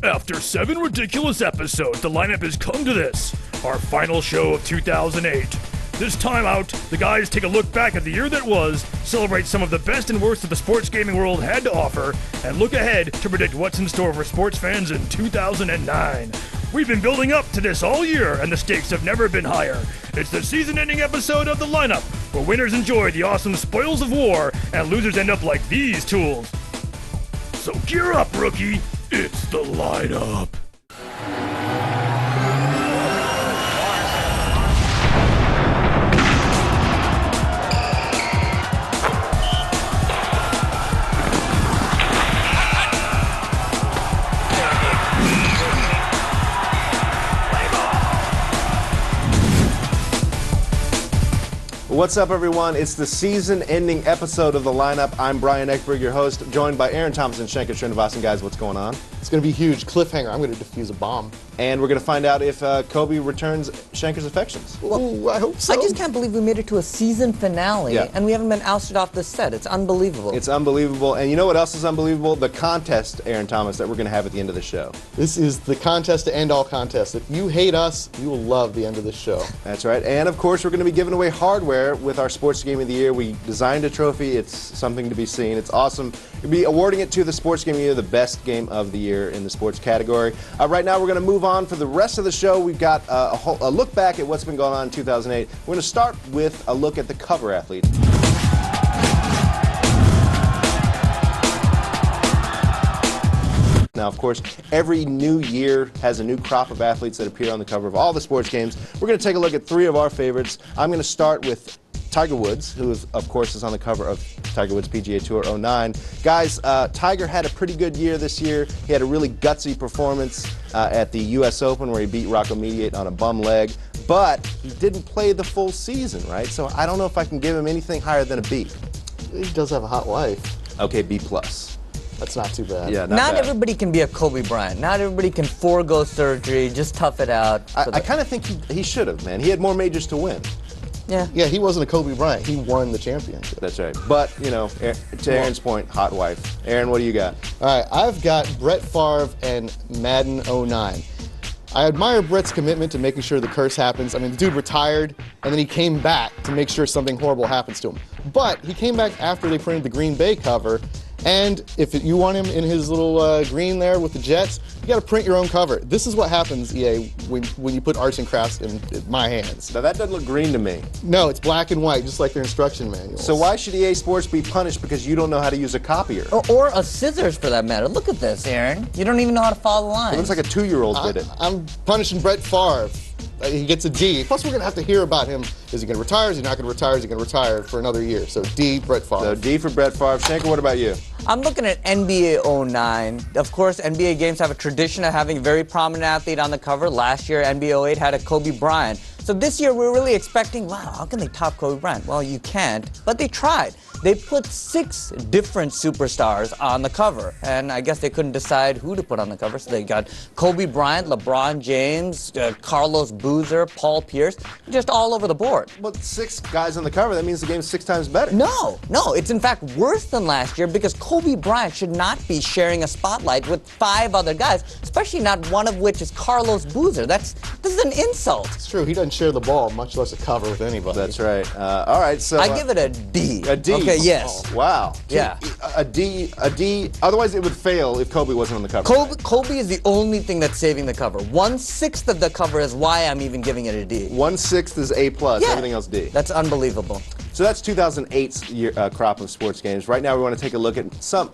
After 7 ridiculous episodes, the lineup has come to this, our final show of 2008. This time out, the guys take a look back at the year that was, celebrate some of the best and worst that the sports gaming world had to offer, and look ahead to predict what's in store for sports fans in 2009. We've been building up to this all year, and the stakes have never been higher. It's the season-ending episode of The Lineup, where winners enjoy the awesome spoils of war, and losers end up like these tools. So gear up, rookie. It's The Lineup. What's up, everyone? It's the season-ending episode of The Lineup. I'm Brian Eckberg, your host, joined by Aaron Thomas and Shankar Srinivasan. Guys, what's going on? It's going to be a huge cliffhanger. I'm going to defuse a bomb. And we're going to find out if Kobe returns Shankar's affections. Ooh, I hope so. I just can't believe we made it to a season finale, and we haven't been ousted off the set. It's unbelievable. It's unbelievable. And you know what else is unbelievable? The contest, Aaron Thomas, that we're going to have at the end of the show. This is the contest to end all contests. If you hate us, you will love the end of this show. That's right. And, of course, we're going to be giving away hardware with our Sports Game of the Year. We designed a trophy. It's something to be seen. It's awesome. We'll be awarding it to the Sports Game of the Year, the best game of the year in the sports category. Right now, we're going to move on for the rest of the show. We've got a look back at what's been going on in 2008. We're going to start with a look at the cover athletes. Now, of course, every new year has a new crop of athletes that appear on the cover of all the sports games. We're going to take a look at 3 of our favorites. I'm going to start with Tiger Woods, who, of course, is on the cover of Tiger Woods PGA Tour 09. Guys, Tiger had a pretty good year this year. He had a really gutsy performance at the U.S. Open where he beat Rocco Mediate on a bum leg, but he didn't play the full season, right? So I don't know if I can give him anything higher than a B. He does have a hot wife. Okay, B+. That's not too bad. Yeah, not bad. everybody can be a Kobe Bryant. Not everybody can forego surgery, just tough it out. I kind of think he should have, man. He had more majors to win. Yeah, he wasn't a Kobe Bryant. He won the championship. That's right. But, you know, to Aaron's point, hot wife. Aaron, what do you got? All right, I've got Brett Favre and Madden 09. I admire Brett's commitment to making sure the curse happens. I mean, the dude retired, and then he came back to make sure something horrible happens to him. But he came back after they printed the Green Bay cover, and if you want him in his little green there with the Jets, you got to print your own cover. This is what happens, EA, when you put arts and crafts in my hands. Now, that doesn't look green to me. No, it's black and white, just like their instruction manual. So why should EA Sports be punished because you don't know how to use a copier? or a scissors for that matter. Look at this, Aaron. You don't even know how to follow the lines. It looks like a 2-year-old did it. I'm punishing Brett Favre. He gets a D. Plus, we're going to have to hear about him. Is he going to retire? Is he not going to retire? Is he going to retire for another year? So D, Brett Favre. So D for Brett Favre. Shankar, what about you? I'm looking at NBA 09. Of course, NBA games have a tradition of having a very prominent athlete on the cover. Last year, NBA 08 had a Kobe Bryant. So this year, we're really expecting, wow, how can they top Kobe Bryant? Well, you can't, but they tried. They put 6 different superstars on the cover, and I guess they couldn't decide who to put on the cover, so they got Kobe Bryant, LeBron James, Carlos Boozer, Paul Pierce, just all over the board. Well, 6 guys on the cover, that means the game's 6 times better. No, it's in fact worse than last year because Kobe Bryant should not be sharing a spotlight with 5 other guys, especially not one of which is Carlos Boozer. This is an insult. It's true, he doesn't share the ball, much less a cover with anybody. That's right. All right, so... I give it a D. A D? Okay, yes. Oh, wow. Yeah. A D. Otherwise, it would fail if Kobe wasn't on the cover. Kobe is the only thing that's saving the cover. 1/6 of the cover is why I'm even giving it a D. 1/6 is A+, Yeah. everything else D. That's unbelievable. So that's 2008's year, crop of sports games. Right now we want to take a look at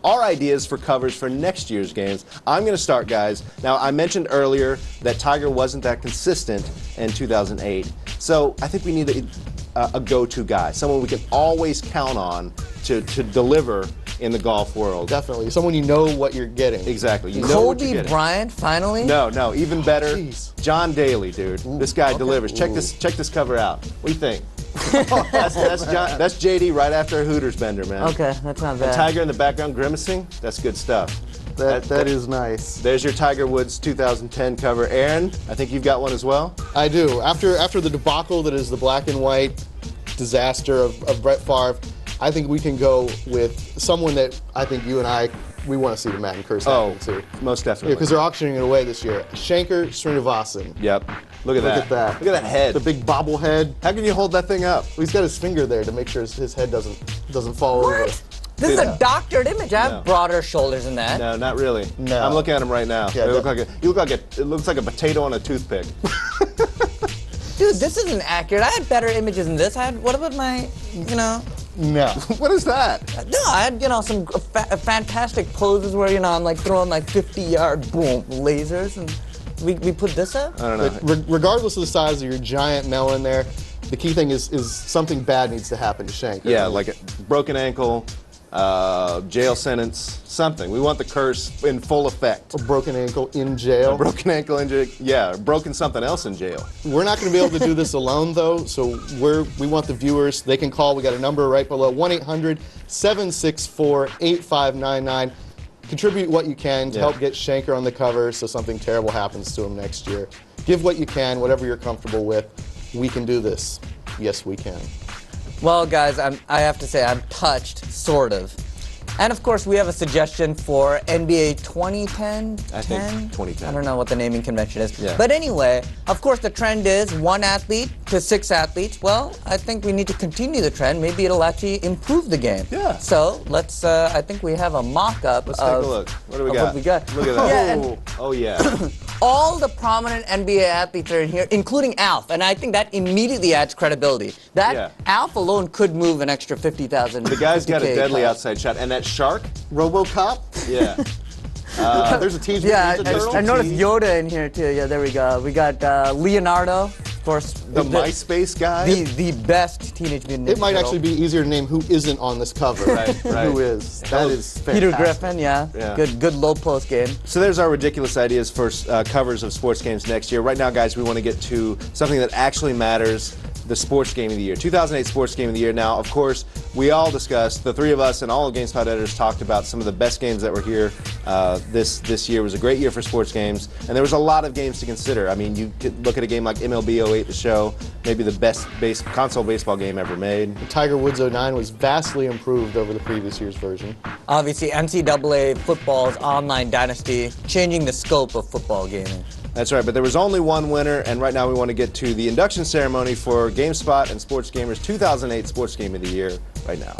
our ideas for covers for next year's games. I'm going to start, guys. Now, I mentioned earlier that Tiger wasn't that consistent in 2008. So I think we need a go-to guy, someone we can always count on to deliver in the golf world. Definitely. Someone you know what you're getting. Exactly. You know what you're Kobe getting. Bryant, finally? No, even better. Jeez. John Daly, dude. Ooh, this guy okay. delivers. Check this cover out. What do you think? That's JD right after a Hooters bender, man. Okay, that's not bad. And Tiger in the background grimacing. That's good stuff. That is nice. There's your Tiger Woods 2010 cover. Aaron, I think you've got one as well. I do. After the debacle that is the black and white disaster of Brett Favre, I think we can go with someone that I think you and I we want to see the Madden curse happen too. Most definitely. Because they're auctioning it away this year. Shankar Srinivasan. Yep. Look at that. Look at that. Look at that head. The big bobblehead. How can you hold that thing up? He's got his finger there to make sure his head doesn't fall over. This is a doctored image. I have broader shoulders than that. No, not really. No. I'm looking at him right now. Yeah, it looks like a potato on a toothpick. Dude, this isn't accurate. I had better images than this. What about my, No. What is that? No, I had, some fantastic poses where, I'm like throwing like 50-yard boom lasers, and we put this up? I don't know. But regardless of the size of your giant melon there, the key thing is something bad needs to happen to Shankar. Yeah, like a broken ankle, jail sentence, something. We want the curse in full effect. A broken ankle in jail. A broken ankle in jail. Yeah, broken something else in jail. We're not going to be able to do this alone, though, so we want the viewers. They can call. We got a number right below, 1-800-764-8599. Contribute what you can to help get Shankar on the cover so something terrible happens to him next year. Give what you can, whatever you're comfortable with. We can do this. Yes, we can. Well, guys, I have to say I'm touched, sort of. And of course, we have a suggestion for NBA 2010. I think 2010. I don't know what the naming convention is. Yeah. But anyway, of course, the trend is 1 athlete to 6 athletes. Well, I think we need to continue the trend. Maybe it'll actually improve the game. Yeah. So let's. I think we have a mock-up. Let's take a look. What do we got? What we got. Look at that. Yeah, and Oh yeah. all the prominent NBA athletes are in here, including Alf, and I think that immediately adds credibility. That Alf alone could move an extra 50,000. The guy's got a 50K deadly cash. outside shot, and that shark. RoboCop? Yeah. There's a Teenage Yeah, Mutant Ninja Turtle. I noticed Yoda in here too. Yeah, there we go. We got Leonardo, of course. The MySpace guy. The best Teenage Mutant Ninja It might Turtle. actually be easier to name who isn't on this cover. Right. Who is. That is fantastic. Peter Griffin, yeah. Yeah. Good low post game. So there's our ridiculous ideas for covers of sports games next year. Right now, guys, we want to get to something that actually matters, the sports game of the year. 2008 sports game of the year. Now, of course, we all discussed, the three of us and all of GameSpot editors talked about some of the best games that were here this year. It was a great year for sports games, and there was a lot of games to consider. I mean, you could look at a game like MLB 08 The Show, maybe the best console baseball game ever made. Tiger Woods 09 was vastly improved over the previous year's version. Obviously, NCAA football's online dynasty, changing the scope of football gaming. That's right, but there was only one winner, and right now we want to get to the induction ceremony for GameSpot and Sports Gamer's 2008 Sports Game of the Year right now.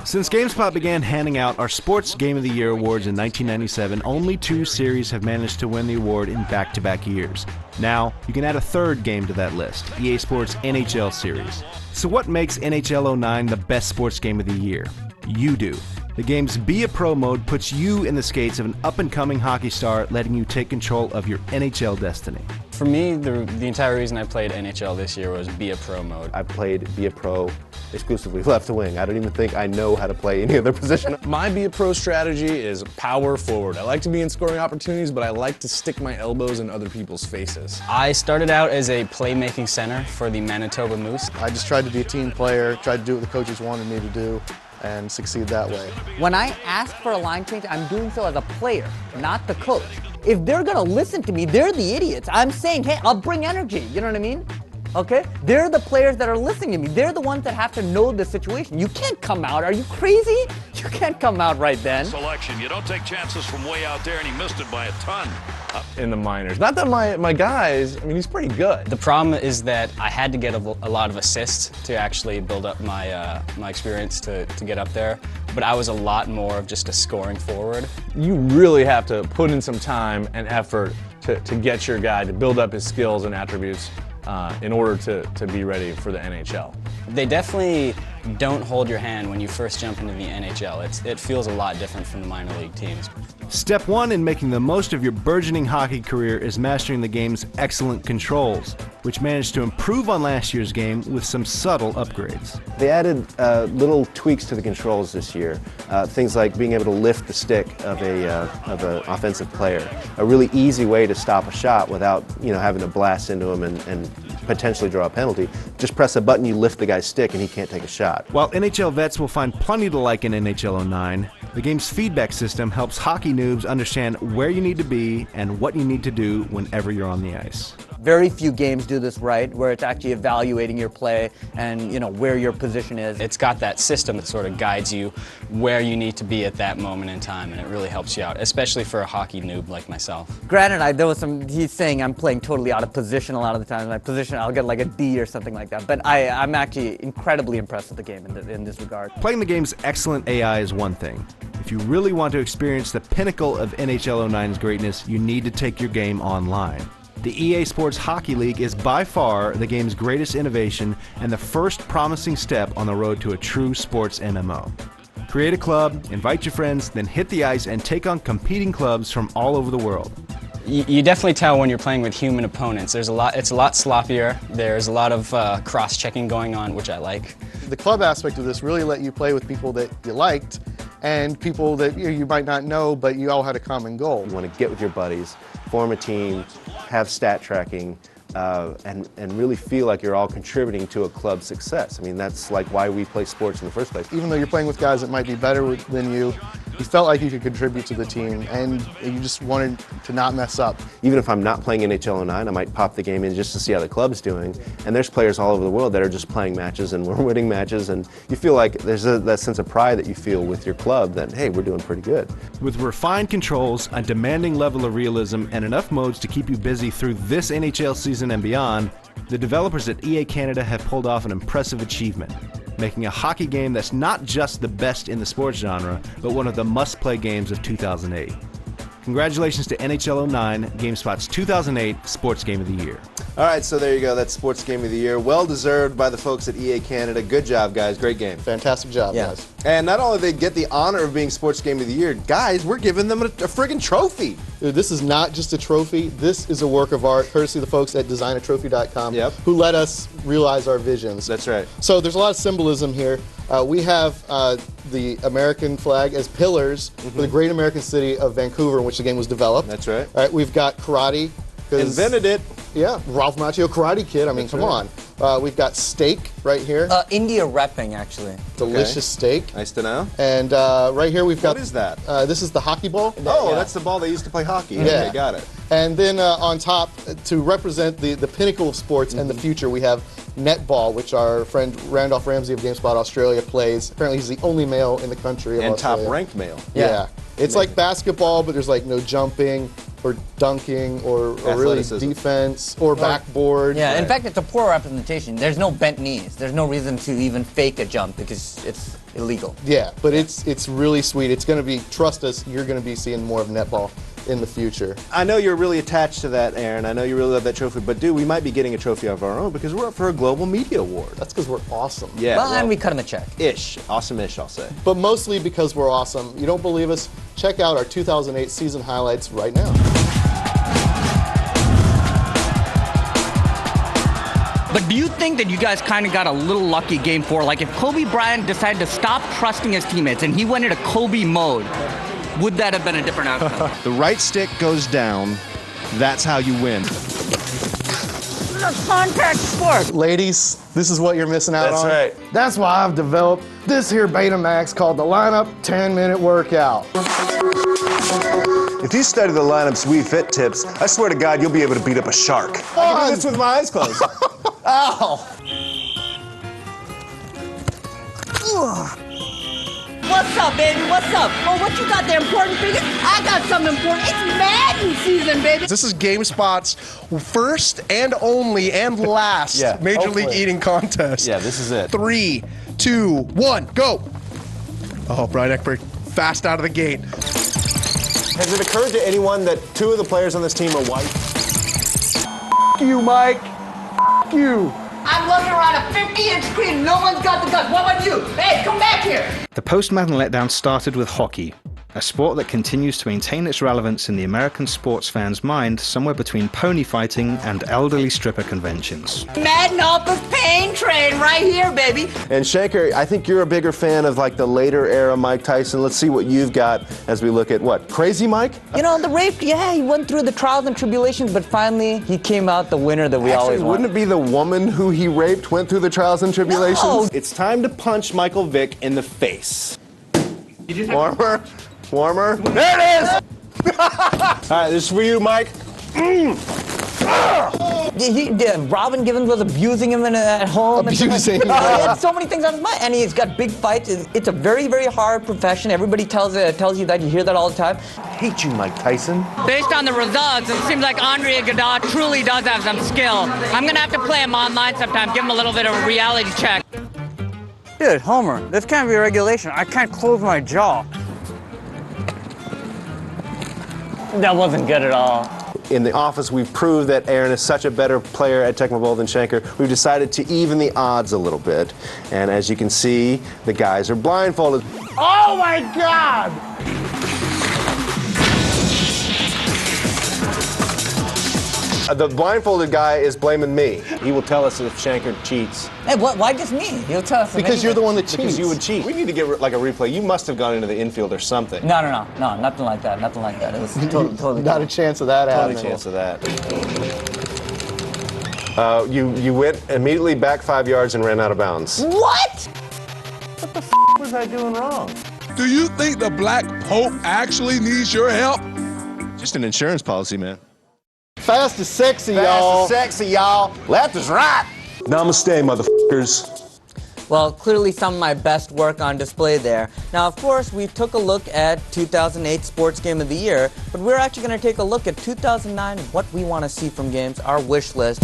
Since GameSpot began handing out our Sports Game of the Year awards in 1997, only 2 series have managed to win the award in back-to-back years. Now, you can add a third game to that list, EA Sports NHL Series. So what makes NHL 09 the best sports game of the year? You do. The game's Be a Pro mode puts you in the skates of an up-and-coming hockey star, letting you take control of your NHL destiny. For me, the entire reason I played NHL this year was Be a Pro mode. I played Be a Pro exclusively left wing. I don't even think I know how to play any other position. My Be a Pro strategy is power forward. I like to be in scoring opportunities, but I like to stick my elbows in other people's faces. I started out as a playmaking center for the Manitoba Moose. I just tried to be a team player, tried to do what the coaches wanted me to do, and succeed that way. When I ask for a line change, I'm doing so as a player, not the coach. If they're gonna listen to me, they're the idiots. I'm saying, hey, I'll bring energy, you know what I mean? Okay? They're the players that are listening to me. They're the ones that have to know the situation. You can't come out. Are you crazy? You can't come out right then. Selection. You don't take chances from way out there, and he missed it by a ton. In the minors. Not that my guys, I mean, he's pretty good. The problem is that I had to get a lot of assists to actually build up my my experience to get up there, but I was a lot more of just a scoring forward. You really have to put in some time and effort to get your guy to build up his skills and attributes in order to be ready for the NHL. They definitely don't hold your hand when you first jump into the NHL. It feels a lot different from the minor league teams. Step 1 in making the most of your burgeoning hockey career is mastering the game's excellent controls, which managed to improve on last year's game with some subtle upgrades. They added little tweaks to the controls this year. Things like being able to lift the stick of an offensive player. A really easy way to stop a shot without having to blast into him and potentially draw a penalty. Just press a button, you lift the guy's stick, and he can't take a shot. While NHL vets will find plenty to like in NHL 09, the game's feedback system helps hockey noobs understand where you need to be and what you need to do whenever you're on the ice. Very few games do this right, where it's actually evaluating your play and, you know, where your position is. It's got that system that sort of guides you where you need to be at that moment in time, and it really helps you out, especially for a hockey noob like myself. Granted, there was some, he's saying I'm playing totally out of position a lot of the time. My position, I'll get like a D or something like that. But I'm actually incredibly impressed with the game in this regard. Playing the game's excellent AI is one thing. If you really want to experience the pinnacle of NHL 09's greatness, you need to take your game online. The EA Sports Hockey League is by far the game's greatest innovation and the first promising step on the road to a true sports MMO. Create a club, invite your friends, then hit the ice and take on competing clubs from all over the world. You definitely tell when you're playing with human opponents. It's a lot sloppier. There's a lot of cross-checking going on, which I like. The club aspect of this really let you play with people that you liked and people that you might not know, but you all had a common goal. You want to get with your buddies, form a team, have stat tracking, and really feel like you're all contributing to a club's success. I mean, that's like why we play sports in the first place. Even though you're playing with guys that might be better than you felt like you could contribute to the team, and you just wanted to not mess up. Even if I'm not playing NHL 09, I might pop the game in just to see how the club's doing. And there's players all over the world that are just playing matches, and we're winning matches, and you feel like there's that sense of pride that you feel with your club that, hey, we're doing pretty good. With refined controls, a demanding level of realism, and enough modes to keep you busy through this NHL season and beyond, the developers at EA Canada have pulled off an impressive achievement, making a hockey game that's not just the best in the sports genre, but one of the must-play games of 2008. Congratulations to NHL 09, GameSpot's 2008 Sports Game of the Year. All right, so there you go. That's Sports Game of the Year. Well deserved by the folks at EA Canada. Good job, guys. Great game. Fantastic job, guys. And not only they get the honor of being Sports Game of the Year, guys, we're giving them a friggin' trophy. Dude, this is not just a trophy. This is a work of art, courtesy of the folks at designatrophy.com, who let us realize our visions. That's right. So there's a lot of symbolism here. We have the American flag as pillars for the great American city of Vancouver, in which the game was developed. That's right. All right, we've got karate. Invented it. Yeah, Ralph Macchio, Karate Kid. I mean, come on. We've got steak right here. India repping, actually. Delicious steak. Nice to know. And right here we've got... What is that? This is the hockey ball. Oh, that's the ball they used to play hockey. Yeah. Okay, got it. And then on top, to represent the pinnacle of sports and the future, we have netball, which our friend Randolph Ramsey of GameSpot Australia plays. Apparently he's the only male in the country of And Australia. top-ranked male. Yeah. It's like basketball, but there's like no jumping or dunking or really defense or backboard. Yeah, in fact, it's a poor representation. There's no bent knees. There's no reason to even fake a jump because it's illegal. Yeah, but it's really sweet. It's going to be, trust us, you're going to be seeing more of netball in the future. I know you're really attached to that, Aaron. I know you really love that trophy, but dude, we might be getting a trophy of our own because we're up for a Global Media Award. That's because we're awesome. Yeah. Well, and we cut him a check. Ish. Awesome-ish, I'll say. But mostly because we're awesome. You don't believe us? Check out our 2008 season highlights right now. But do you think that you guys kind of got a little lucky game 4? Like if Kobe Bryant decided to stop trusting his teammates and he went into Kobe mode, would that have been a different outcome? The right stick goes down. That's how you win. This is a contact sport. Ladies, this is what you're missing out on. That's right. That's why I've developed this here Betamax called the Lineup 10-Minute Workout. If you study the lineups We Fit tips, I swear to God, you'll be able to beat up a shark. I can do this with my eyes closed. Ow! What's up, baby? What's up? Oh, what you got there, important figure? I got something important. It's Madden season, baby. This is GameSpot's first and only and last Major League Eating contest. Yeah, this is it. 3, 2, 1, go! Oh, Brian Ekberg, fast out of the gate. Has it occurred to anyone that 2 of the players on this team are white? You, Mike. You. I'm looking around a 50-inch screen. No one's got the guts. What about you? Hey, come back here. The post-Madden letdown started with hockey, a sport that continues to maintain its relevance in the American sports fan's mind somewhere between pony fighting and elderly stripper conventions. Madden off the pain train right here, baby. And Shanker, I think you're a bigger fan of like the later era Mike Tyson. Let's see what you've got as we look at what? Crazy Mike? You know, the rape, yeah, he went through the trials and tribulations, but finally he came out the winner that we always wouldn't it be the woman who he raped went through the trials and tribulations? No. It's time to punch Michael Vick in the face. Warmer. Warmer. There it is! All right, this is for you, Mike. Yeah, Robin Givens was abusing him at home. Abusing him. He had so many things on his mind, and he's got big fights. It's a very, very hard profession. Everybody tells you that. You hear that all the time. I hate you, Mike Tyson. Based on the results, it seems like Andre Iguodala truly does have some skill. I'm gonna have to play him online sometime, give him a little bit of a reality check. Dude, Homer, this can't be a regulation. I can't close my jaw. That wasn't good at all. In the office, we've proved that Aaron is such a better player at Tecmo Bowl than Shanker. We've decided to even the odds a little bit. And as you can see, the guys are blindfolded. Oh my God! The blindfolded guy is blaming me. He will tell us if Shanker cheats. Hey, why just me? He'll tell us. Because you're the one that cheats. Because you would cheat. We need to get like a replay. You must have gone into the infield or something. No, nothing like that. Nothing like that. It was totally Not a chance of that happening. Totally chance of that. You went immediately back 5 yards and ran out of bounds. What? What the f was I doing wrong? Do you think the Black Pope actually needs your help? Just an insurance policy, man. Fast is sexy, Fast y'all. is sexy, y'all. Left is right. Namaste, motherfuckers. Well, clearly some of my best work on display there. Now, of course, we took a look at 2008 Sports Game of the Year, but we're actually going to take a look at 2009, what we want to see from games, our wish list.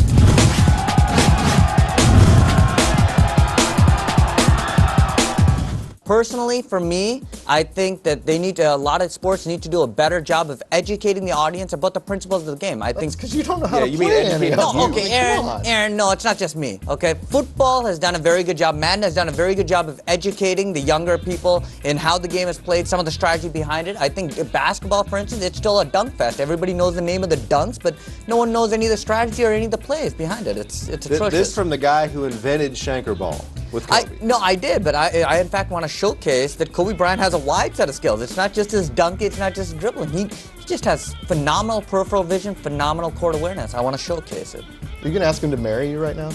Personally, for me, I think that a lot of sports need to do a better job of educating the audience about the principles of the game. I think because you don't know how to play any of No, them. okay, Aaron, no, it's not just me, okay? Football has done a very good job. Madden has done a very good job of educating the younger people in how the game is played, some of the strategy behind it. I think basketball, for instance, it's still a dunk fest. Everybody knows the name of the dunks, but no one knows any of the strategy or any of the plays behind it. It's atrocious. This from the guy who invented Shanker Ball with Kobe. I did, but I in fact want to showcase that Kobe Bryant has a wide set of skills. It's not just his dunk, it's not just dribbling. He just has phenomenal peripheral vision, phenomenal court awareness. I want to showcase it. Are you gonna ask him to marry you right now?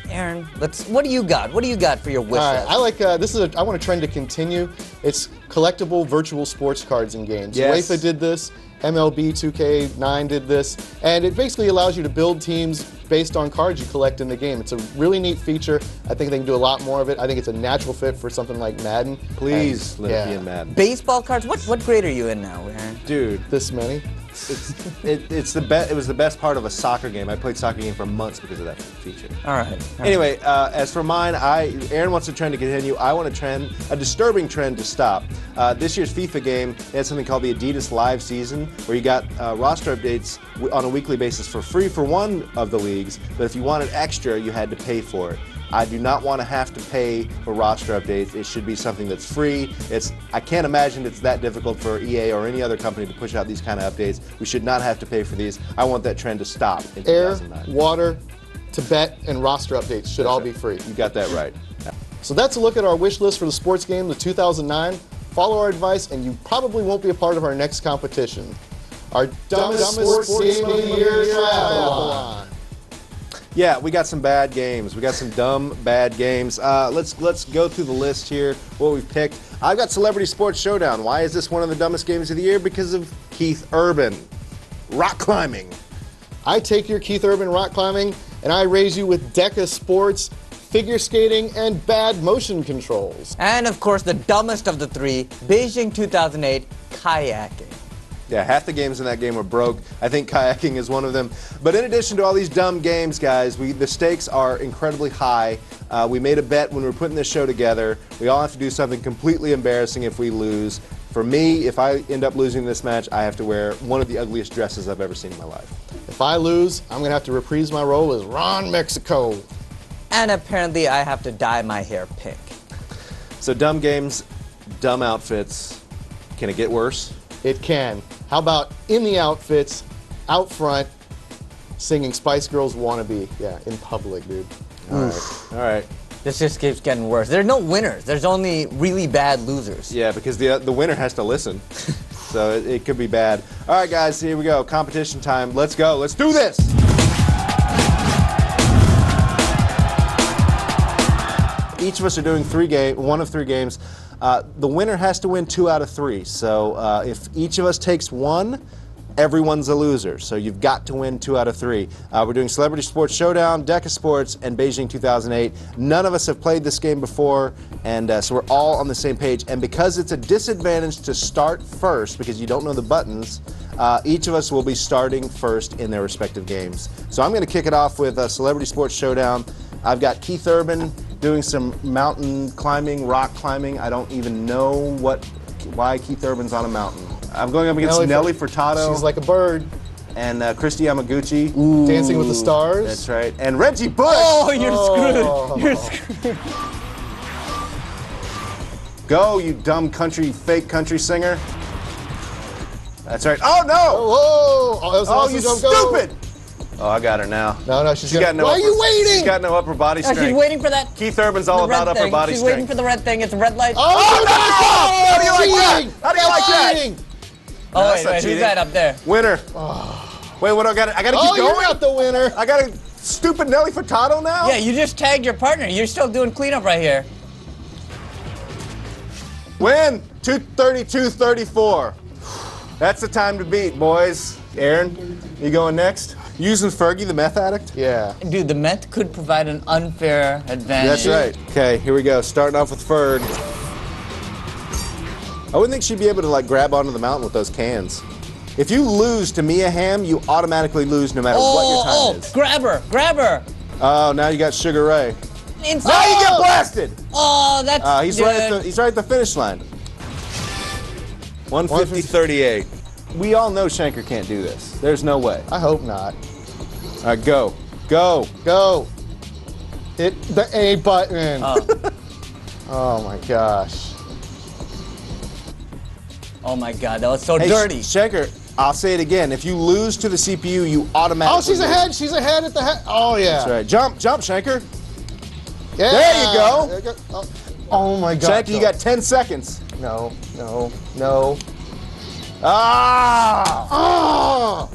Aaron, what do you got? What do you got for your wish list? I like I want a trend to continue. It's collectible virtual sports cards in games. Yes. UEFA did this. MLB 2K9 did this, and it basically allows you to build teams based on cards you collect in the game. It's a really neat feature. I think they can do a lot more of it. I think it's a natural fit for something like Madden. Please let it be in Madden. Baseball cards? What grade are you in now, Aaron? Dude, this many. It was the best part of a soccer game. I played soccer game for months because of that feature. All right. Anyway, as for mine, Aaron wants the trend to continue. I want a disturbing trend to stop. This year's FIFA game had something called the Adidas Live Season, where you got roster updates on a weekly basis for free for one of the leagues, but if you wanted extra, you had to pay for it. I do not want to have to pay for roster updates. It should be something that's free. I can't imagine it's that difficult for EA or any other company to push out these kind of updates. We should not have to pay for these. I want that trend to stop in 2009. Air, water, Tibet, and roster updates should all be free. You got that right. So that's a look at our wish list for the sports game of 2009. Follow our advice, and you probably won't be a part of our next competition. Our dumbest sports game of the year travel. Yeah, we got some bad games. We got some dumb, bad games. Let's go through the list here, what we've picked. I've got Celebrity Sports Showdown. Why is this one of the dumbest games of the year? Because of Keith Urban. Rock climbing. I take your Keith Urban rock climbing, and I raise you with Deca Sports, figure skating, and bad motion controls. And of course, the dumbest of the three, Beijing 2008, kayaking. Yeah, half the games in that game were broke. I think kayaking is one of them. But in addition to all these dumb games, guys, the stakes are incredibly high. We made a bet when we were putting this show together. We all have to do something completely embarrassing if we lose. For me, if I end up losing this match, I have to wear one of the ugliest dresses I've ever seen in my life. If I lose, I'm going to have to reprise my role as Ron Mexico. And apparently I have to dye my hair pink. So dumb games, dumb outfits. Can it get worse? It can. How about in the outfits, out front, singing Spice Girls Wannabe? Yeah, in public, dude. All right. This just keeps getting worse. There's no winners. There's only really bad losers. Yeah, because the winner has to listen. So it could be bad. All right, guys, here we go. Competition time. Let's go. Let's do this. Each of us are doing one of three games. The winner has to win 2 out of 3. So if each of us takes one, everyone's a loser. So you've got to win 2 out of 3. We're doing Celebrity Sports Showdown, Deca Sports, and Beijing 2008. None of us have played this game before, and so we're all on the same page. And because it's a disadvantage to start first, because you don't know the buttons, each of us will be starting first in their respective games. So I'm going to kick it off with Celebrity Sports Showdown. I've got Keith Urban doing some mountain climbing, rock climbing. I don't even know why Keith Urban's on a mountain. I'm going up against Nelly Furtado. She's like a bird. And Christy Yamaguchi. Dancing with the Stars. That's right. And Reggie Bush. Oh, you're screwed. You're screwed. Go, you dumb fake country singer. That's right. Oh, no. Whoa. Oh, you stupid. Oh, I got her now. No, she's got no. Why are you waiting? She's got no upper body strength. She's waiting for that. Keith Urban's all about upper body She's strength. waiting for the red thing. It's a red light. Oh, no! How do you like that? How do you like that? Oh, wait, who's that up there? Winner. Wait, what do I got? I got to keep going? You're not the winner. I got a stupid Nelly Furtado now? Yeah, you just tagged your partner. You're still doing cleanup right here. Win 232-34. That's the time to beat, boys. Aaron, you going next? Using Fergie, the meth addict? Yeah. Dude, the meth could provide an unfair advantage. That's right. Okay, here we go. Starting off with Ferg. I wouldn't think she'd be able to like grab onto the mountain with those cans. If you lose to Mia Hamm, you automatically lose no matter what your time is. Grab her. Oh, now you got Sugar Ray. Inside. Now you get blasted. Oh, that's he's right at the finish line. 150-38. We all know Shanker can't do this. There's no way. I hope not. All right, go. Hit the A button. Oh my gosh. Oh my God, that was so dirty. Shanker, I'll say it again. If you lose to the CPU, you automatically. Oh, she's ahead. She's ahead at the head. Oh yeah. That's right. Jump, Shanker. Yeah. There you go. Oh my God. Shanker, you got 10 seconds. No. I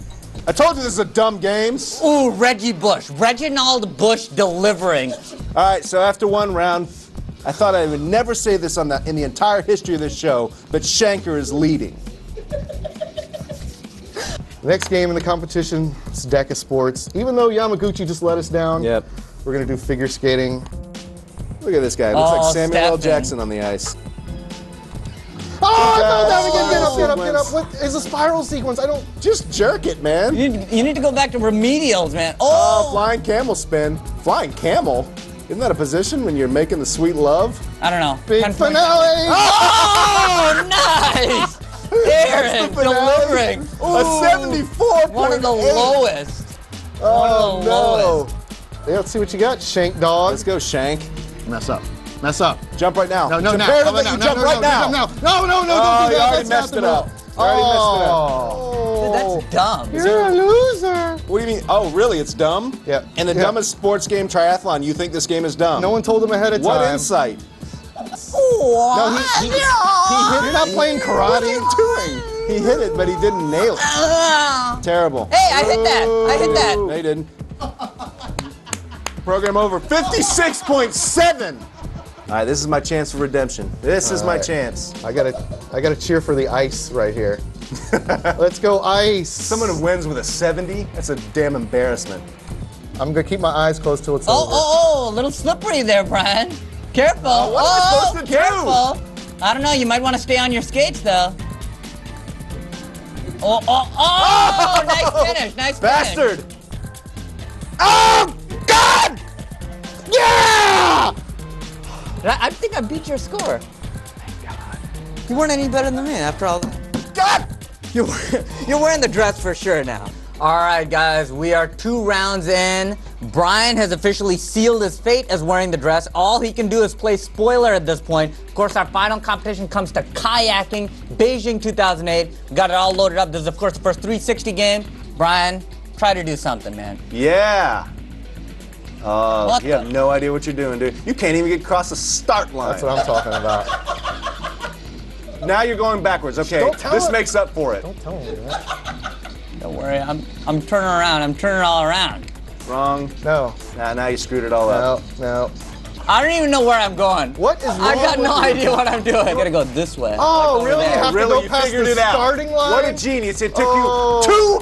told you this is a dumb game. Ooh, Reggie Bush. Reginald Bush delivering. All right, so after one round, I thought I would never say this in the entire history of this show, but Shanker is leading. Next game in the competition is Deca Sports. Even though Yamaguchi just let us down, we're going to do figure skating. Look at this guy. Looks like Samuel L. Jackson on the ice. Oh, I fell down again. Get up. What is a spiral sequence? I don't. Just jerk it, man. You need to go back to remedials, man. Flying camel spin. Flying camel? Isn't that a position when you're making the sweet love? I don't know. Big finale. Oh, nice. Aaron delivering. A 74. One of the lowest. Oh, no. Yeah, let's see what you got, Shank Dog. Let's go, Shank. Mess up. Jump right now. No, Jump right now. No, don't do that. You already messed it up. Dude, that's dumb. You're a loser. What do you mean? Oh, really? It's dumb? Yeah. In the dumbest sports game, triathlon, you think this game is dumb? No one told him ahead of time. What insight? No, he hit. You're not playing karate. What are you doing? He hit it, but he didn't nail it. Terrible. Hey, I hit that. No, you didn't. Program over. 56.7. All right, this is my chance for redemption. This is my chance. I gotta cheer for the ice right here. Let's go ice. Someone who wins with a 70, that's a damn embarrassment. I'm gonna keep my eyes closed till it's over. Oh, a little slippery there, Brian. Careful. What am I supposed to do? Careful. I don't know, you might want to stay on your skates, though. Nice finish, nice finish. Bastard. Oh, God! Yeah! I think I beat your score. Thank God. You weren't any better than me after all that. God! You're wearing the dress for sure now. All right, guys, we are 2 rounds in. Brian has officially sealed his fate as wearing the dress. All he can do is play spoiler at this point. Of course, our final competition comes to kayaking, Beijing 2008. We got it all loaded up. This is, of course, the first 360 game. Brian, try to do something, man. Yeah. Oh, you have no idea what you're doing, dude. You can't even get across the start line. That's what I'm talking about. Now you're going backwards. Okay, this makes up for it. Don't tell me that. Don't worry, I'm turning around. I'm turning it all around. Wrong. No. Now you screwed it all up. No. I don't even know where I'm going. What is wrong I got with no you? idea what I'm doing. I gotta go this way. Oh, Like really? You there. have to go past the starting line? What a genius. It took you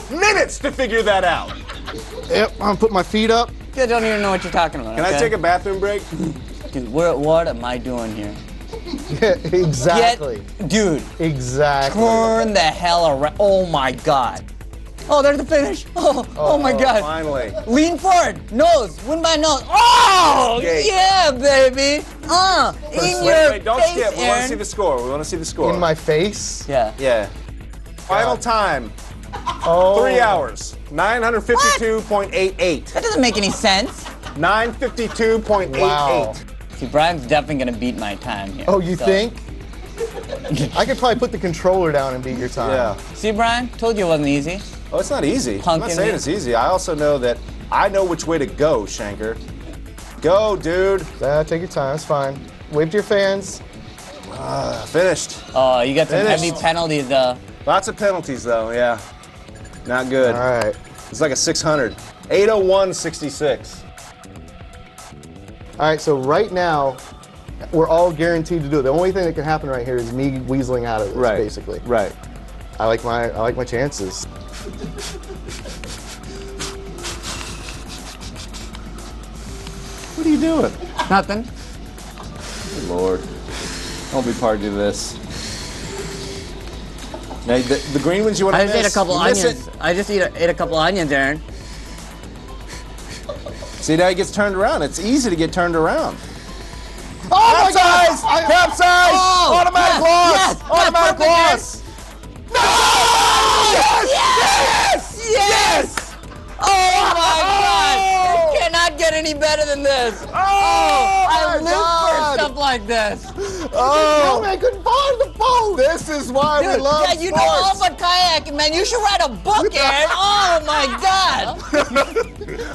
2 minutes to figure that out. Yep, I'm gonna put my feet up. I don't even know what you're talking about. Can I take a bathroom break? Dude, what am I doing here? Yeah, exactly. Dude. Exactly. Turn the hell around. Oh my God. Oh, there's the finish. Oh my God. Finally. Lean forward. Nose. Win by nose. Oh, Okay. yeah, baby. In your Wait, don't face, skip. We want to Aaron. see the score. We want to see the score. In my face? Yeah. Yeah. Final time. Oh. 3 hours. 952.88. That doesn't make any sense. 952.88. Wow. See, Brian's definitely gonna beat my time here. Oh, you think? I could probably put the controller down and beat your time. Yeah. See, Brian? Told you it wasn't easy. Oh, it's not easy. I'm Punking not saying me. it's easy. I also know that I know which way to go, Shanker. Go, dude. Take your time. It's fine. Wave to your fans. Finished. Oh, you got some Finished. heavy penalties, though. Lots of penalties, though. Yeah. Not good. All right. It's like a 600. 801.66. All right, so right now, we're all guaranteed to do it. The only thing that can happen right here is me weaseling out of this, basically. Right. I like my chances. What are you doing? Nothing. Good Lord. Don't be part of this. Now, the green ones you want to I miss? just ate a couple You miss onions. it. I just ate a couple onions, Aaron. See, now he gets turned around. It's easy to get turned around. Oh my God! Capsize! Capsize! Oh, Automatic loss! Automatic perfect, loss! Yes! Yes! Oh my God! It cannot get any better than this. I my live God. for stuff like this. Oh, man, couldn't find the boat. This is why we Dude, love yeah, you know all sports. about kayaking, man. You should write a book, Aaron. Oh my God!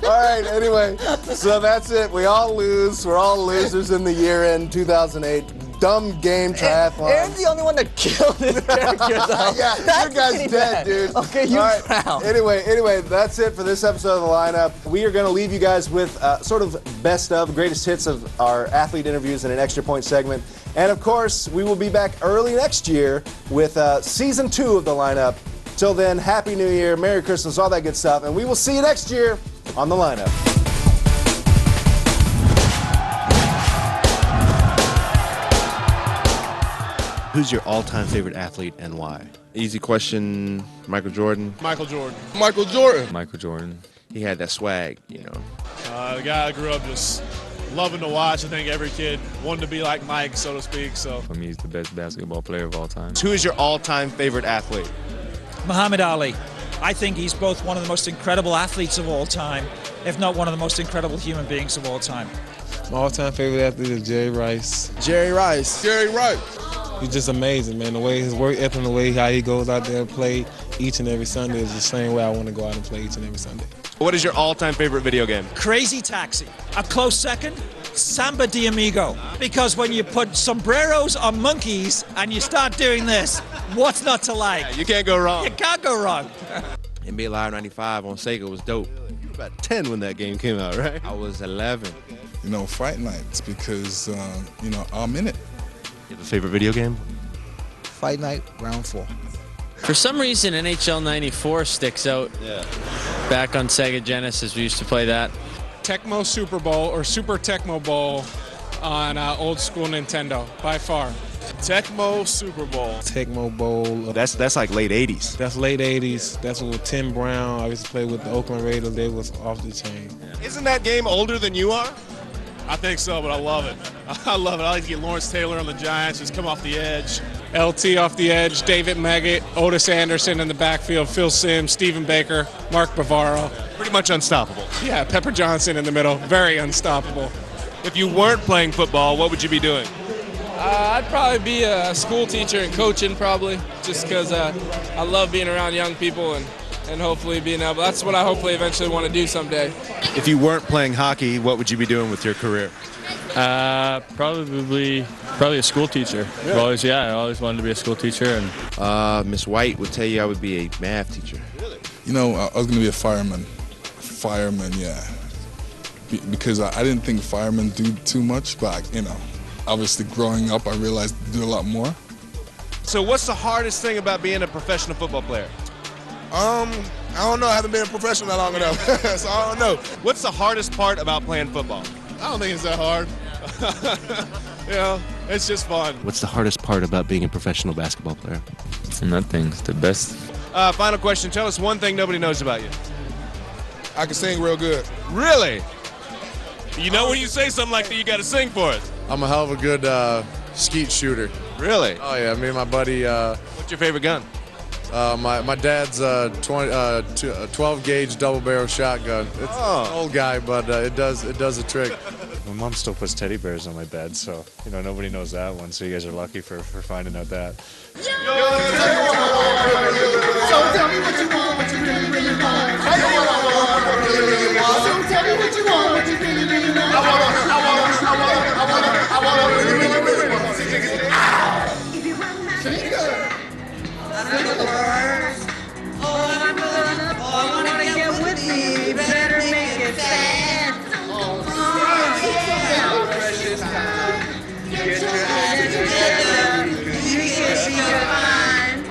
All right, anyway, so that's it. We all lose. We're all losers in the year-end 2008 dumb game triathlon. Aaron's the only one that killed his character, though. Yeah, That's your guy's pretty dead, bad. dude. Okay, you All right, drown. Anyway, that's it for this episode of The Lineup. We are going to leave you guys with sort of best of, greatest hits of our athlete interviews in an extra point segment. And of course, we will be back early next year with season 2 of The Lineup. Till then, Happy New Year, Merry Christmas, all that good stuff. And we will see you next year on The Lineup. Who's your all-time favorite athlete and why? Easy question, Michael Jordan. Michael Jordan. Michael Jordan. Michael Jordan. He had that swag, you know. The guy I grew up just loving to watch. I think every kid wanted to be like Mike, so to speak. So For me, he's the best basketball player of all time. Who is your all-time favorite athlete? Muhammad Ali. I think he's both one of the most incredible athletes of all time, if not one of the most incredible human beings of all time. My all-time favorite athlete is Jerry Rice. Jerry Rice. Jerry Rice. He's just amazing, man. The way his work ethic, the way how he goes out there and play each and every Sunday is the same way I want to go out and play each and every Sunday. What is your all-time favorite video game? Crazy Taxi. A close second, Samba de Amigo. Because when you put sombreros on monkeys and you start doing this, what's not to like? You can't go wrong. You can't go wrong. NBA Live 95 on Sega was dope. You were about 10 when that game came out, right? I was 11. You know, fight nights because, you know, I'm in it. You have a favorite video game? Fight night, round 4. For some reason, NHL 94 sticks out. Yeah. Back on Sega Genesis, we used to play that. Tecmo Super Bowl or Super Tecmo Bowl on old school Nintendo, by far. Tecmo Super Bowl. Tecmo Bowl. That's like late 80s. That's late 80s. That's with Tim Brown. I used to play with the Oakland Raiders. They was off the chain. Isn't that game older than you are? I think so, but I love it. I love it. I like to get Lawrence Taylor on the Giants, just come off the edge. LT off the edge, David Maggott, Otis Anderson in the backfield, Phil Simms, Stephen Baker, Mark Bavaro. Pretty much unstoppable. Yeah, Pepper Johnson in the middle, very unstoppable. If you weren't playing football, what would you be doing? I'd probably be a school teacher and coaching probably, just because I love being around young people and hopefully being able, that's what I hopefully eventually want to do someday. If you weren't playing hockey, what would you be doing with your career? Probably a school teacher. Really? I always wanted to be a school teacher. And Miss White would tell you I would be a math teacher. You know, I was going to be a fireman. Fireman, yeah. because I didn't think firemen do too much, but obviously growing up, I realized they do a lot more. So what's the hardest thing about being a professional football player? I don't know. I haven't been a professional that long enough, so I don't know. What's the hardest part about playing football? I don't think it's that hard. It's just fun. What's the hardest part about being a professional basketball player? Nothing. It's the best. Final question. Tell us one thing nobody knows about you. I can sing real good. Really? You know when you say something like that, you got to sing for it. I'm a hell of a good skeet shooter. Really? Oh yeah, me and my buddy. What's your favorite gun? My dad's 12 gauge double barrel shotgun. It's an old guy, but it does a trick. My mom still puts teddy bears on my bed, so nobody knows that one. So you guys are lucky for finding out that. So tell me what you want, what you really, really want. Tell me what I want, what I really, really want. So tell me what you want, what you really, really want. I want really, really, really want. If you want my I wanna get with me. You better make it fast. Precious time. Get your head together. You can see your mind.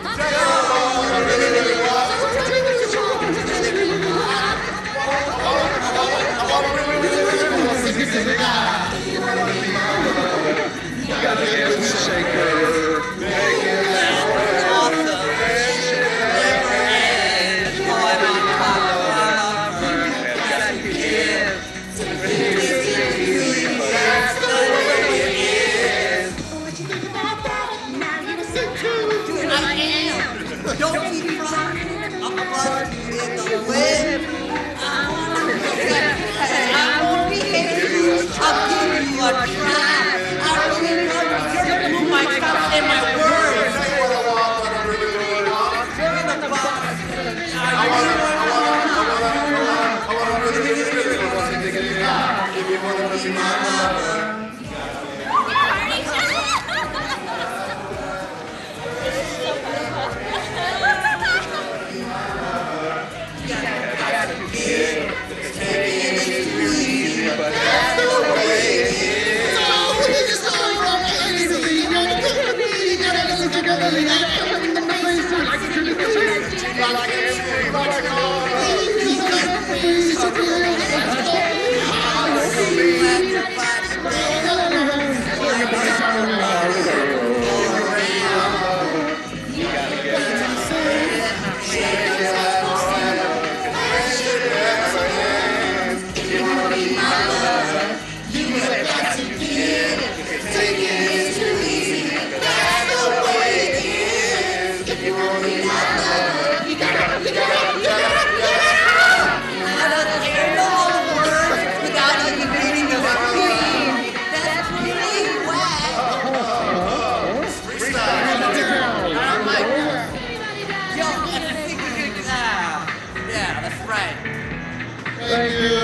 Thank you.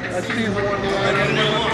That's team 1.